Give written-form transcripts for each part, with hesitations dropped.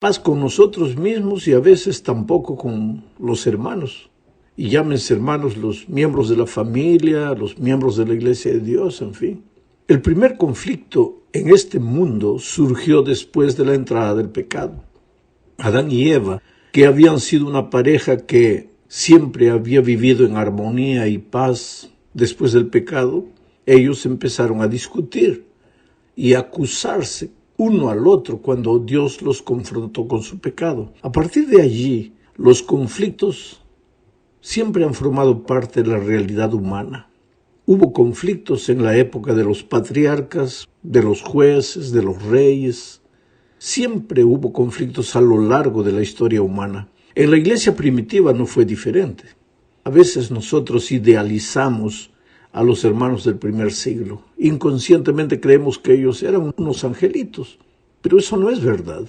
paz con nosotros mismos y a veces tampoco con los hermanos. Y llámense hermanos los miembros de la familia, los miembros de la Iglesia de Dios, en fin. El primer conflicto en este mundo surgió después de la entrada del pecado. Adán y Eva, que habían sido una pareja que siempre había vivido en armonía y paz después del pecado, ellos empezaron a discutir y a acusarse uno al otro cuando Dios los confrontó con su pecado. A partir de allí, los conflictos siempre han formado parte de la realidad humana. Hubo conflictos en la época de los patriarcas, de los jueces, de los reyes. Siempre hubo conflictos a lo largo de la historia humana. En la iglesia primitiva no fue diferente. A veces nosotros idealizamos a los hermanos del primer siglo. Inconscientemente creemos que ellos eran unos angelitos, pero eso no es verdad.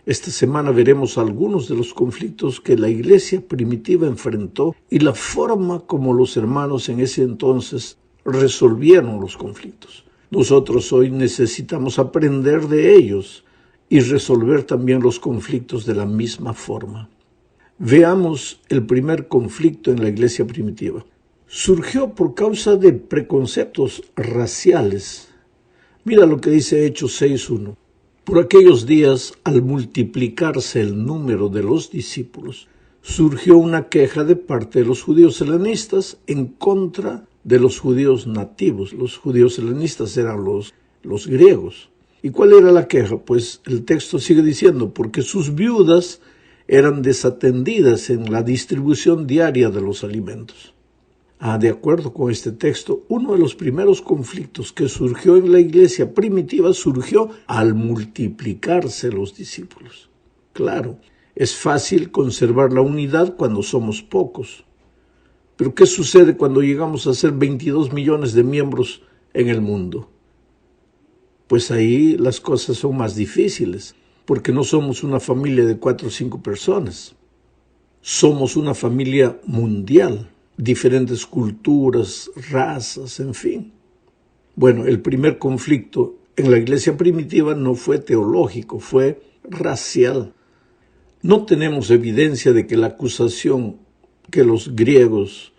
Esta semana veremos algunos de los conflictos que la iglesia primitiva enfrentó y la forma como los hermanos en ese entonces resolvieron los conflictos. Nosotros hoy necesitamos aprender de ellos y resolver también los conflictos de la misma forma. Veamos el primer conflicto en la iglesia primitiva. Surgió por causa de preconceptos raciales. Mira lo que dice Hechos 6:1. Por aquellos días, al multiplicarse el número de los discípulos, surgió una queja de parte de los judíos helenistas en contra de los judíos nativos. Los judíos helenistas eran los griegos. ¿Y cuál era la queja? Pues el texto sigue diciendo, porque sus viudas eran desatendidas en la distribución diaria de los alimentos. De acuerdo con este texto, uno de los primeros conflictos que surgió en la iglesia primitiva surgió al multiplicarse los discípulos. Claro, es fácil conservar la unidad cuando somos pocos. Pero ¿qué sucede cuando llegamos a ser 22 millones de miembros en el mundo? Pues ahí las cosas son más difíciles, porque no somos una familia de 4 o 5 personas. Somos una familia mundial. Diferentes culturas, razas, en fin. Bueno, el primer conflicto en la iglesia primitiva no fue teológico, fue racial. No tenemos evidencia de que la acusación que los griegos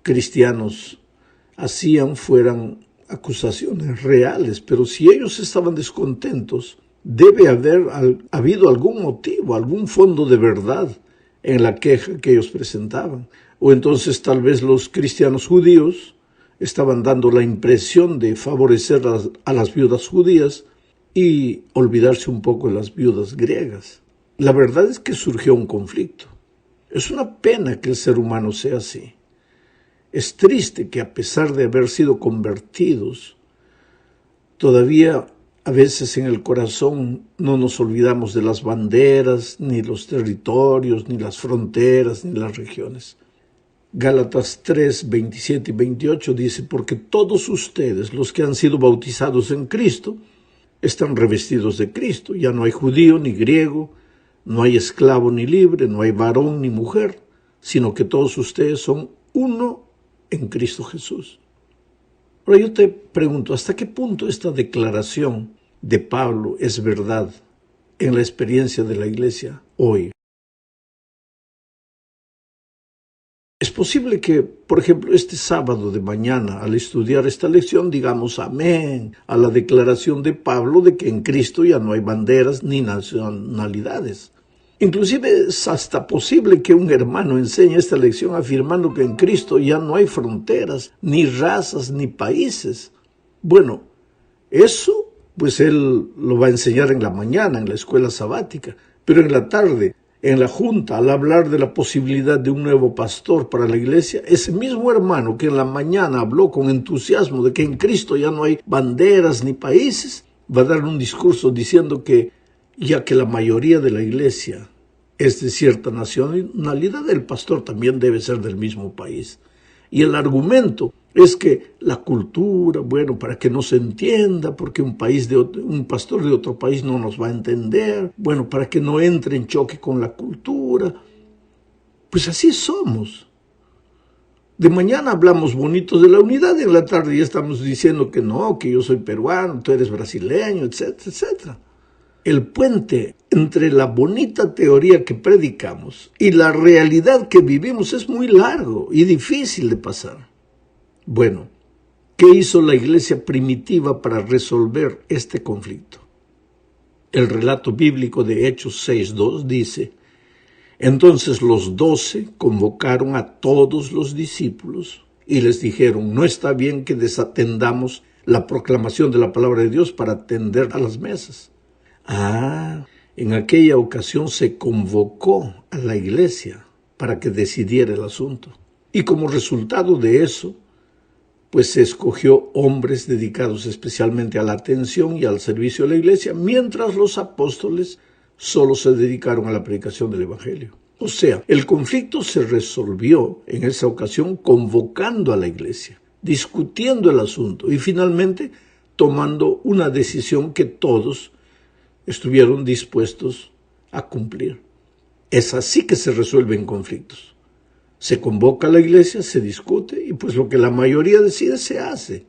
cristianos hacían fueran acusaciones reales, pero si ellos estaban descontentos, debe haber habido algún motivo, algún fondo de verdad en la queja que ellos presentaban. O entonces tal vez los cristianos judíos estaban dando la impresión de favorecer a las viudas judías y olvidarse un poco de las viudas griegas. La verdad es que surgió un conflicto. Es una pena que el ser humano sea así. Es triste que a pesar de haber sido convertidos, todavía a veces en el corazón no nos olvidamos de las banderas, ni los territorios, ni las fronteras, ni las regiones. Gálatas 3, 27 y 28 dice, porque todos ustedes, los que han sido bautizados en Cristo, están revestidos de Cristo. Ya no hay judío ni griego, no hay esclavo ni libre, no hay varón ni mujer, sino que todos ustedes son uno en Cristo Jesús. Ahora yo te pregunto, ¿hasta qué punto esta declaración de Pablo es verdad en la experiencia de la iglesia hoy? Es posible que, por ejemplo, este sábado de mañana, al estudiar esta lección, digamos amén a la declaración de Pablo de que en Cristo ya no hay banderas ni nacionalidades. Inclusive es hasta posible que un hermano enseñe esta lección afirmando que en Cristo ya no hay fronteras, ni razas, ni países. Bueno, eso pues él lo va a enseñar en la mañana, en la escuela sabática, pero en la tarde, en la junta, al hablar de la posibilidad de un nuevo pastor para la iglesia, ese mismo hermano que en la mañana habló con entusiasmo de que en Cristo ya no hay banderas ni países, va a dar un discurso diciendo que ya que la mayoría de la iglesia es de cierta nacionalidad, el pastor también debe ser del mismo país. Y el argumento es que la cultura, bueno, para que no se entienda, porque un pastor de otro país no nos va a entender, bueno, para que no entre en choque con la cultura. Pues así somos. De mañana hablamos bonitos de la unidad y en la tarde ya estamos diciendo que no, que yo soy peruano, tú eres brasileño, etcétera, etcétera. el puente entre la bonita teoría que predicamos y la realidad que vivimos es muy largo y difícil de pasar. Bueno, ¿qué hizo la iglesia primitiva para resolver este conflicto? El relato bíblico de Hechos 6:2 dice: entonces los 12 convocaron a todos los discípulos y les dijeron: no está bien que desatendamos la proclamación de la palabra de Dios para atender a las mesas. En aquella ocasión se convocó a la iglesia para que decidiera el asunto. Y como resultado de eso, pues se escogió hombres dedicados especialmente a la atención y al servicio de la iglesia, mientras los apóstoles solo se dedicaron a la predicación del evangelio. O sea, el conflicto se resolvió en esa ocasión convocando a la iglesia, discutiendo el asunto y finalmente tomando una decisión que todos estuvieron dispuestos a cumplir. Es así que se resuelven conflictos. Se convoca a la iglesia, se discute y pues lo que la mayoría decide se hace.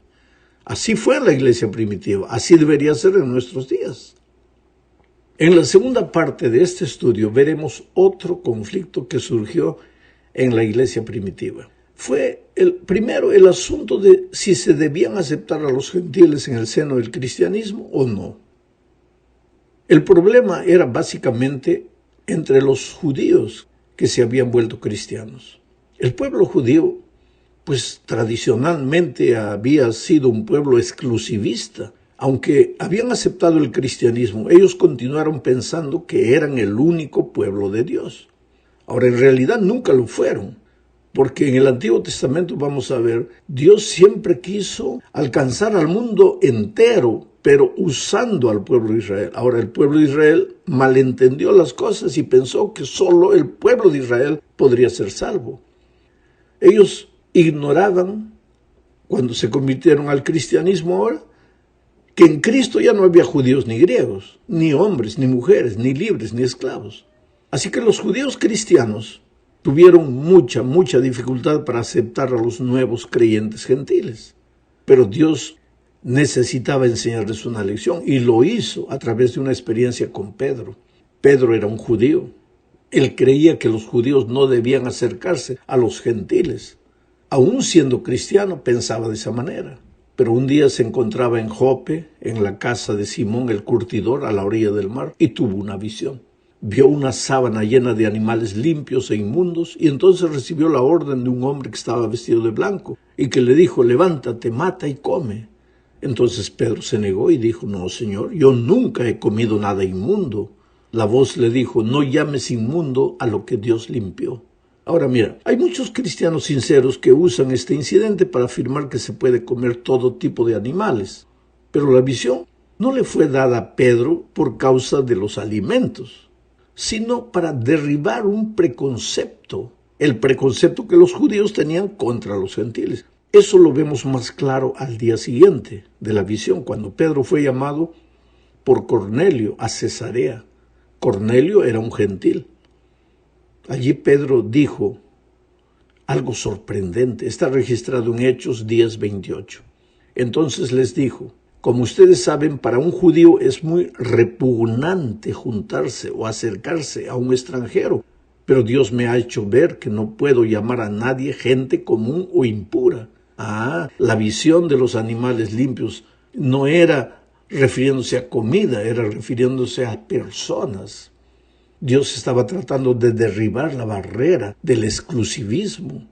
Así fue la iglesia primitiva, así debería ser en nuestros días. En la segunda parte de este estudio veremos otro conflicto que surgió en la iglesia primitiva. Fue primero el asunto de si se debían aceptar a los gentiles en el seno del cristianismo o no. El problema era básicamente entre los judíos que se habían vuelto cristianos. El pueblo judío, pues tradicionalmente había sido un pueblo exclusivista. Aunque habían aceptado el cristianismo, ellos continuaron pensando que eran el único pueblo de Dios. Ahora, en realidad nunca lo fueron, porque en el Antiguo Testamento vamos a ver, Dios siempre quiso alcanzar al mundo entero, pero usando al pueblo de Israel. Ahora, el pueblo de Israel malentendió las cosas y pensó que solo el pueblo de Israel podría ser salvo. Ellos ignoraban, cuando se convirtieron al cristianismo ahora, que en Cristo ya no había judíos ni griegos, ni hombres, ni mujeres, ni libres, ni esclavos. Así que los judíos cristianos tuvieron mucha dificultad para aceptar a los nuevos creyentes gentiles. Pero Dios necesitaba enseñarles una lección y lo hizo a través de una experiencia con Pedro. Pedro era un judío. Él creía que los judíos no debían acercarse a los gentiles. Aún siendo cristiano, pensaba de esa manera. Pero un día se encontraba en Jope, en la casa de Simón el curtidor, a la orilla del mar, y tuvo una visión. Vio una sábana llena de animales limpios e inmundos, y entonces recibió la orden de un hombre que estaba vestido de blanco, y que le dijo: levántate, mata y come. Entonces Pedro se negó y dijo: no, Señor, yo nunca he comido nada inmundo. La voz le dijo: no llames inmundo a lo que Dios limpió. Ahora mira, hay muchos cristianos sinceros que usan este incidente para afirmar que se puede comer todo tipo de animales. Pero la visión no le fue dada a Pedro por causa de los alimentos, sino para derribar un preconcepto, el preconcepto que los judíos tenían contra los gentiles. Eso lo vemos más claro al día siguiente de la visión, cuando Pedro fue llamado por Cornelio a Cesarea. Cornelio era un gentil. Allí Pedro dijo algo sorprendente, está registrado en Hechos 10:28. Entonces les dijo: como ustedes saben, para un judío es muy repugnante juntarse o acercarse a un extranjero, pero Dios me ha hecho ver que no puedo llamar a nadie gente común o impura. La visión de los animales limpios no era refiriéndose a comida, era refiriéndose a personas. Dios estaba tratando de derribar la barrera del exclusivismo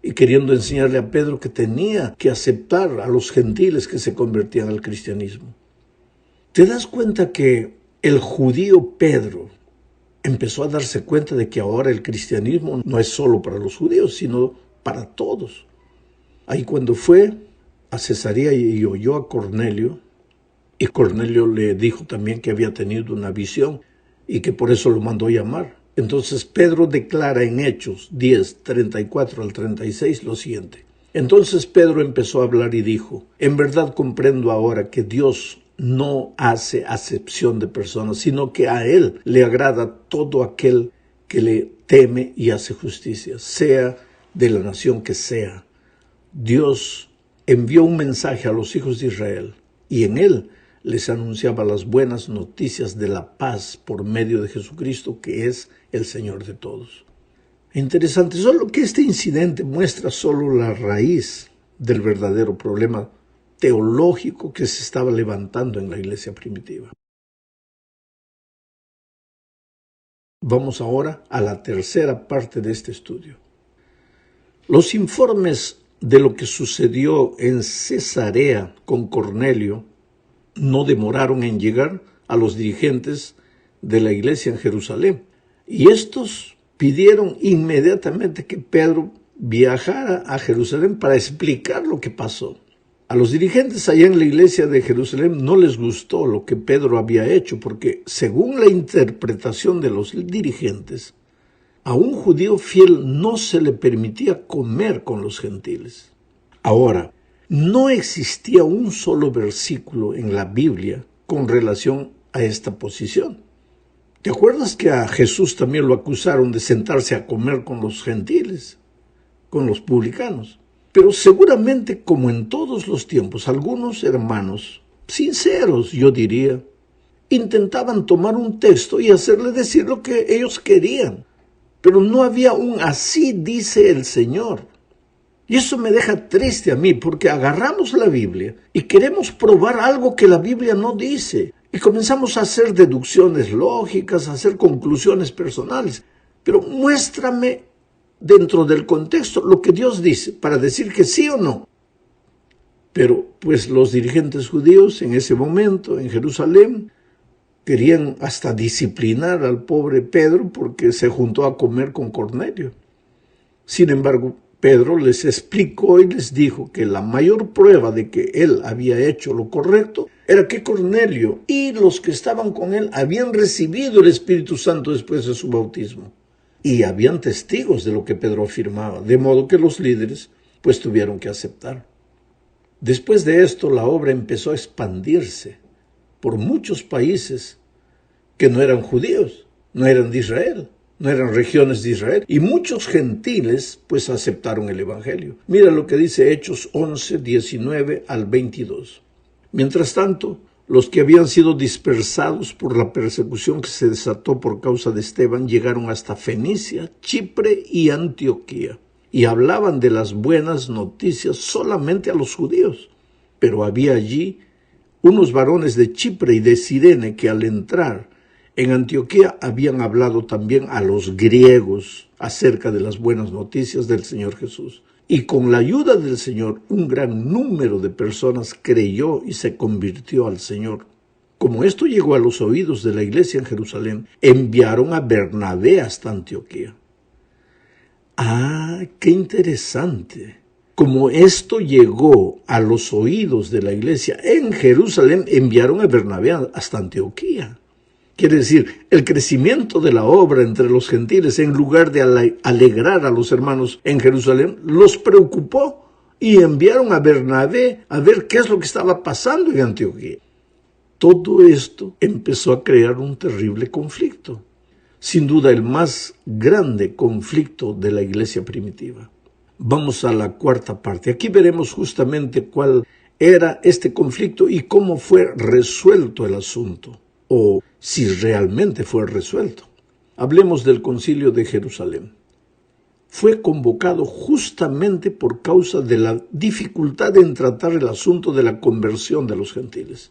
y queriendo enseñarle a Pedro que tenía que aceptar a los gentiles que se convertían al cristianismo. ¿Te das cuenta que el judío Pedro empezó a darse cuenta de que ahora el cristianismo no es solo para los judíos, sino para todos? Ahí cuando fue a Cesarea y oyó a Cornelio, y Cornelio le dijo también que había tenido una visión y que por eso lo mandó llamar. Entonces Pedro declara en Hechos 10:34 al 36 lo siguiente: entonces Pedro empezó a hablar y dijo: en verdad comprendo ahora que Dios no hace acepción de personas, sino que a Él le agrada todo aquel que le teme y hace justicia, sea de la nación que sea. Dios envió un mensaje a los hijos de Israel y en Él les anunciaba las buenas noticias de la paz por medio de Jesucristo, que es el Señor de todos. Interesante, solo que este incidente muestra solo la raíz del verdadero problema teológico que se estaba levantando en la iglesia primitiva. Vamos ahora a la tercera parte de este estudio. Los informes de lo que sucedió en Cesarea con Cornelio no demoraron en llegar a los dirigentes de la iglesia en Jerusalén, y estos pidieron inmediatamente que Pedro viajara a Jerusalén para explicar lo que pasó. A los dirigentes allá en la iglesia de Jerusalén no les gustó lo que Pedro había hecho, porque según la interpretación de los dirigentes, a un judío fiel no se le permitía comer con los gentiles. Ahora, no existía un solo versículo en la Biblia con relación a esta posición. ¿Te acuerdas que a Jesús también lo acusaron de sentarse a comer con los gentiles, con los publicanos? Pero seguramente, como en todos los tiempos, algunos hermanos, sinceros yo diría, intentaban tomar un texto y hacerle decir lo que ellos querían. Pero no había un así dice el Señor. Y eso me deja triste a mí, porque agarramos la Biblia y queremos probar algo que la Biblia no dice. Y comenzamos a hacer deducciones lógicas, a hacer conclusiones personales. Pero muéstrame dentro del contexto lo que Dios dice para decir que sí o no. Pero pues los dirigentes judíos en ese momento en Jerusalén querían hasta disciplinar al pobre Pedro porque se juntó a comer con Cornelio. Sin embargo, Pedro les explicó y les dijo que la mayor prueba de que él había hecho lo correcto era que Cornelio y los que estaban con él habían recibido el Espíritu Santo después de su bautismo. Y habían testigos de lo que Pedro afirmaba, de modo que los líderes pues tuvieron que aceptar. Después de esto, la obra empezó a expandirse por muchos países que no eran judíos, no eran de Israel, no eran regiones de Israel. Y muchos gentiles pues aceptaron el Evangelio. Mira lo que dice Hechos 11, 19 al 22. Mientras tanto, los que habían sido dispersados por la persecución que se desató por causa de Esteban llegaron hasta Fenicia, Chipre y Antioquía, y hablaban de las buenas noticias solamente a los judíos. Pero había allí unos varones de Chipre y de Cirene que al entrar en Antioquía habían hablado también a los griegos acerca de las buenas noticias del Señor Jesús. Y con la ayuda del Señor, un gran número de personas creyó y se convirtió al Señor. Como esto llegó a los oídos de la iglesia en Jerusalén, enviaron a Bernabé hasta Antioquía. ¡Ah, qué interesante! Como esto llegó a los oídos de la iglesia en Jerusalén, enviaron a Bernabé hasta Antioquía. Quiere decir, el crecimiento de la obra entre los gentiles, en lugar de alegrar a los hermanos en Jerusalén, los preocupó y enviaron a Bernabé a ver qué es lo que estaba pasando en Antioquía. Todo esto empezó a crear un terrible conflicto. Sin duda, el más grande conflicto de la iglesia primitiva. Vamos a la cuarta parte. Aquí veremos justamente cuál era este conflicto y cómo fue resuelto el asunto, o si realmente fue resuelto. Hablemos del Concilio de Jerusalén. Fue convocado justamente por causa de la dificultad en tratar el asunto de la conversión de los gentiles.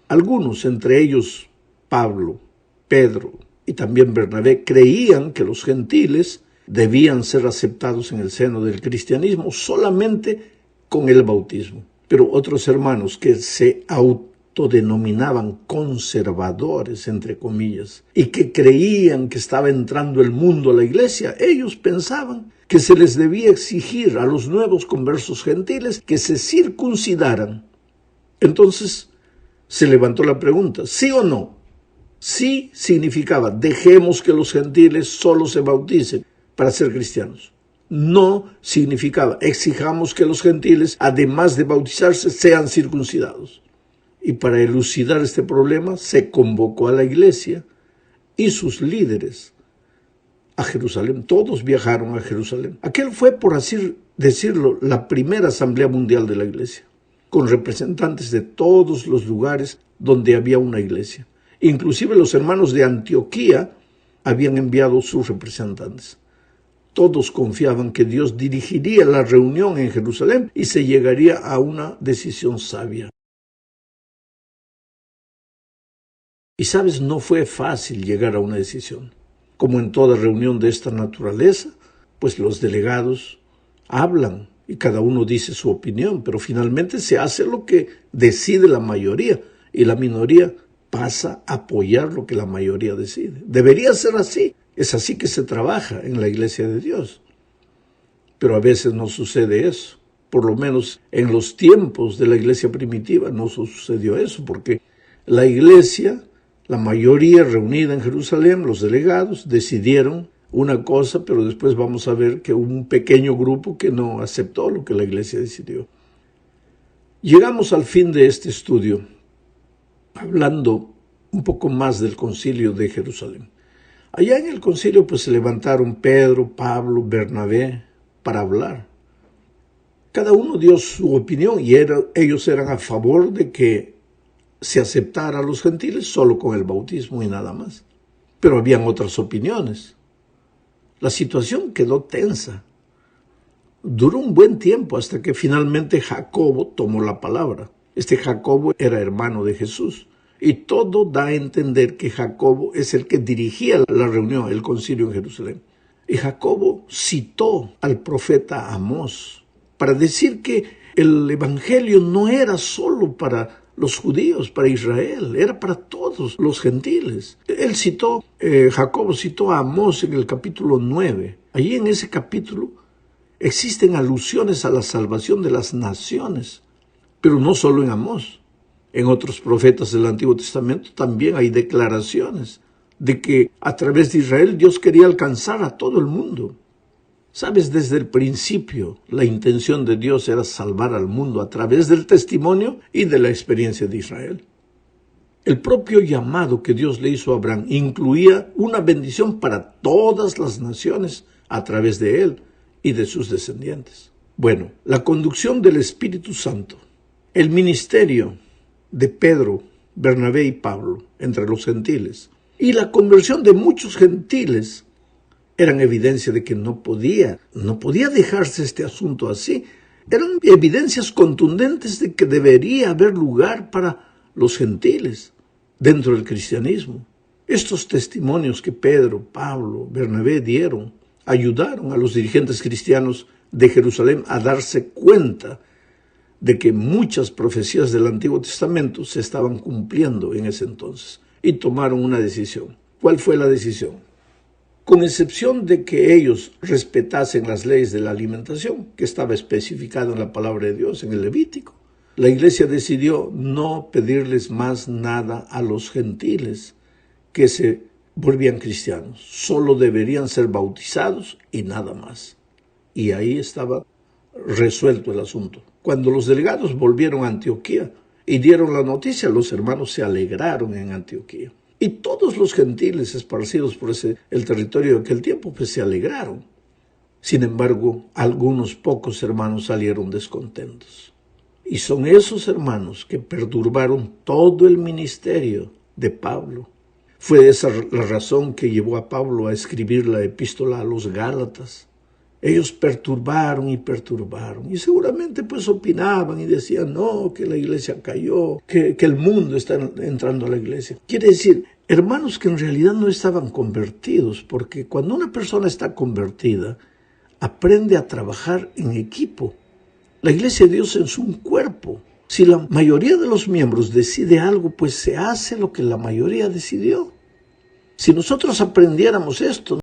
Algunos, entre ellos Pablo, Pedro y también Bernabé, creían que los gentiles debían ser aceptados en el seno del cristianismo solamente con el bautismo. Pero otros hermanos que se autodenominaban conservadores, entre comillas, y que creían que estaba entrando el mundo a la iglesia, ellos pensaban que se les debía exigir a los nuevos conversos gentiles que se circuncidaran. Entonces se levantó la pregunta, ¿sí o no? Sí significaba, dejemos que los gentiles solo se bauticen para ser cristianos. No significaba, exijamos que los gentiles, además de bautizarse, sean circuncidados. Y para elucidar este problema, se convocó a la iglesia y sus líderes a Jerusalén. Todos viajaron a Jerusalén. Aquel fue, por así decirlo, la primera asamblea mundial de la iglesia, con representantes de todos los lugares donde había una iglesia. Inclusive los hermanos de Antioquía habían enviado sus representantes. Todos confiaban que Dios dirigiría la reunión en Jerusalén y se llegaría a una decisión sabia. Y sabes, no fue fácil llegar a una decisión. Como en toda reunión de esta naturaleza, pues los delegados hablan y cada uno dice su opinión, pero finalmente se hace lo que decide la mayoría y la minoría pasa a apoyar lo que la mayoría decide. Debería ser así. Es así que se trabaja en la iglesia de Dios. Pero a veces no sucede eso. Por lo menos en los tiempos de la iglesia primitiva no sucedió eso, porque la iglesia, la mayoría reunida en Jerusalén, los delegados, decidieron una cosa, pero después vamos a ver que hubo un pequeño grupo que no aceptó lo que la iglesia decidió. Llegamos al fin de este estudio, hablando un poco más del concilio de Jerusalén. Allá en el concilio pues se levantaron Pedro, Pablo, Bernabé para hablar. Cada uno dio su opinión y ellos eran a favor de que se aceptara a los gentiles solo con el bautismo y nada más. Pero habían otras opiniones. La situación quedó tensa. Duró un buen tiempo hasta que finalmente Jacobo tomó la palabra. Este Jacobo era hermano de Jesús. Y todo da a entender que Jacobo es el que dirigía la reunión, el concilio en Jerusalén. Y Jacobo citó al profeta Amós para decir que el evangelio no era solo para los judíos, para Israel, era para todos los gentiles. Jacobo citó a Amós en el capítulo 9. Allí en ese capítulo existen alusiones a la salvación de las naciones, pero no solo en Amós. En otros profetas del Antiguo Testamento también hay declaraciones de que a través de Israel Dios quería alcanzar a todo el mundo. Sabes, desde el principio la intención de Dios era salvar al mundo a través del testimonio y de la experiencia de Israel. El propio llamado que Dios le hizo a Abraham incluía una bendición para todas las naciones a través de él y de sus descendientes. Bueno, la conducción del Espíritu Santo, el ministerio de Pedro, Bernabé y Pablo entre los gentiles y la conversión de muchos gentiles eran evidencia de que no podía dejarse este asunto así. Eran evidencias contundentes de que debería haber lugar para los gentiles dentro del cristianismo. Estos testimonios que Pedro, Pablo, Bernabé dieron ayudaron a los dirigentes cristianos de Jerusalén a darse cuenta de que muchas profecías del Antiguo Testamento se estaban cumpliendo en ese entonces y tomaron una decisión. ¿Cuál fue la decisión? Con excepción de que ellos respetasen las leyes de la alimentación, que estaba especificado en la palabra de Dios, en el Levítico, la iglesia decidió no pedirles más nada a los gentiles que se volvían cristianos. Solo deberían ser bautizados y nada más. Y ahí estaba resuelto el asunto. Cuando los delegados volvieron a Antioquía y dieron la noticia, los hermanos se alegraron en Antioquía. Y todos los gentiles esparcidos por el territorio de aquel tiempo, pues se alegraron. Sin embargo, algunos pocos hermanos salieron descontentos. Y son esos hermanos que perturbaron todo el ministerio de Pablo. Fue esa la razón que llevó a Pablo a escribir la epístola a los Gálatas. Ellos perturbaron y seguramente pues opinaban y decían, no, que la iglesia cayó, que el mundo está entrando a la iglesia. Quiere decir, hermanos que en realidad no estaban convertidos, porque cuando una persona está convertida, aprende a trabajar en equipo. La iglesia de Dios es un cuerpo. Si la mayoría de los miembros decide algo, pues se hace lo que la mayoría decidió. Si nosotros aprendiéramos esto,